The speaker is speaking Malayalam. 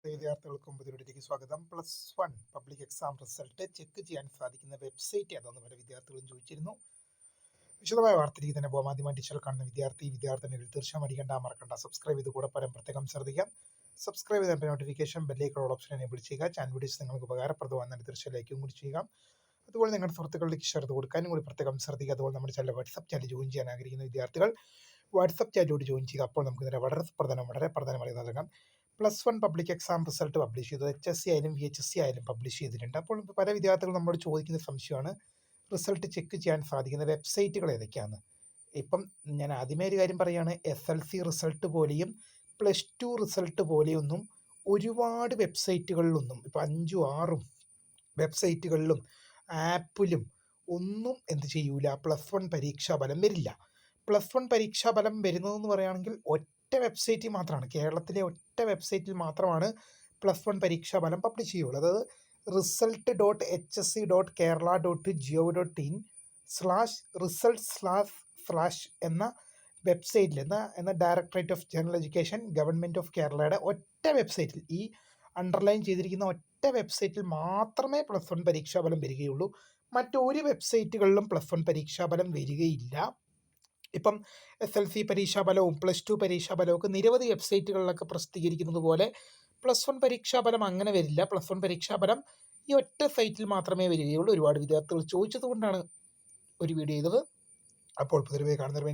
പ്രിയ വിദ്യാർത്ഥികൾക്കും പുതിയൊരിടത്തേക്ക് സ്വാഗതം. +1 പബ്ലിക് എക്സാം റിസൾട്ട് ചെക്ക് ചെയ്യാൻ സാധിക്കുന്ന വെബ്സൈറ്റ് ഏതാണെന്ന് പല വിദ്യാർത്ഥികളും ചോദിച്ചിരുന്നു. വിശദമായ വാർത്തയിലേക്ക് തന്നെ പോകാം. ആദ്യമായി ടീച്ചർ കാണുന്ന വിദ്യാർത്ഥിനികൾ തീർച്ചയായും അടിക്കണ്ട, മറക്കണ്ട, സബ്സ്ക്രൈബ് ചെയ്ത് കൂടെ പരം പ്രത്യേകം ശ്രദ്ധിക്കാം. സബ്സ്ക്രൈബ് ചെയ്ത നോട്ടിഫിക്കേഷൻ ബെല്ലേക്കുള്ള ഓപ്ഷൻ എനേബിൾ ചെയ്യുക. ചാനൽ വീഡിയോസ് നിങ്ങൾക്ക് ഉപകാരപ്രദമാണെന്ന് തീർച്ചയായും ലൈക്കും കൂടി ചെയ്യുക. അതുപോലെ നിങ്ങളുടെ സുഹൃത്തുക്കളിലേക്ക് ഷെയർ ചെയ്ത് കൊടുക്കാനും കൂടി പ്രത്യേകം ശ്രദ്ധിക്കുക. അതുപോലെ നമ്മുടെ ചാനൽ വാട്സ്ആപ്പ് ചാനൽ ജോയിൻ ചെയ്യാൻ ആഗ്രഹിക്കുന്ന വിദ്യാർത്ഥികൾ വാട്സ്ആപ്പ് ചാനലോട് ജോയിൻ ചെയ്യുക. അപ്പോൾ നമുക്ക് ഇതിൻ്റെ വളരെ പ്രധാനമായി നൽകാം. +1 പബ്ലിക് എക്സാം റിസൾട്ട് പബ്ലിഷ് ചെയ്തത് HSC ആയാലും VHSC ആയാലും പബ്ലിഷ് ചെയ്തിട്ടുണ്ട്. അപ്പോൾ പല വിദ്യാർത്ഥികളും നമ്മളോട് ചോദിക്കുന്ന സംശയമാണ് റിസൾട്ട് ചെക്ക് ചെയ്യാൻ സാധിക്കുന്ന വെബ്സൈറ്റുകൾ ഏതൊക്കെയാണ്. ഇപ്പം ഞാൻ ആദ്യമേ ഒരു കാര്യം പറയുകയാണ്, SLC റിസൾട്ട് പോലെയും +2 റിസൾട്ട് പോലെയൊന്നും ഒരുപാട് വെബ്സൈറ്റുകളിലൊന്നും ഇപ്പോൾ 5ഉം 6ഉം വെബ്സൈറ്റുകളിലും ആപ്പിലും ഒന്നും എന്ത് ചെയ്യൂല, +1 പരീക്ഷാഫലം വരില്ല. +1 പരീക്ഷാഫലം വരുന്നതെന്ന് പറയുകയാണെങ്കിൽ ഒറ്റ വെബ്സൈറ്റിൽ മാത്രമാണ്, കേരളത്തിലെ ഒറ്റ വെബ്സൈറ്റിൽ മാത്രമാണ് +1 പരീക്ഷാഫലം പബ്ലിഷ് ചെയ്യുള്ളൂ. അതായത് result.hsc.kerala.gov.in/result/ എന്ന വെബ്സൈറ്റിൽ എന്ന directorate of general education government of കേരളയുടെ ഒറ്റ വെബ്സൈറ്റിൽ, ഈ അണ്ടർലൈൻ ചെയ്തിരിക്കുന്ന ഒറ്റ വെബ്സൈറ്റിൽ മാത്രമേ +1 പരീക്ഷാഫലം വരികയുള്ളൂ. മറ്റൊരു വെബ്സൈറ്റുകളിലും +1 പരീക്ഷാഫലം വരികയില്ല. ഇപ്പം SLC പരീക്ഷാഫലവും +2 പരീക്ഷാഫലവും ഒക്കെ നിരവധി വെബ്സൈറ്റുകളിലൊക്കെ പ്രസിദ്ധീകരിക്കുന്നത് പോലെ +1 പരീക്ഷാഫലം അങ്ങനെ വരില്ല. +1 പരീക്ഷാഫലം ഈ ഒറ്റ സൈറ്റിൽ മാത്രമേ വരികയുള്ളൂ. ഒരുപാട് വിദ്യാർത്ഥികൾ ചോദിച്ചത് കൊണ്ടാണ് ഒരു വീഡിയോ ചെയ്തത്. അപ്പോൾ പൊതുവെ കാണുന്നവർ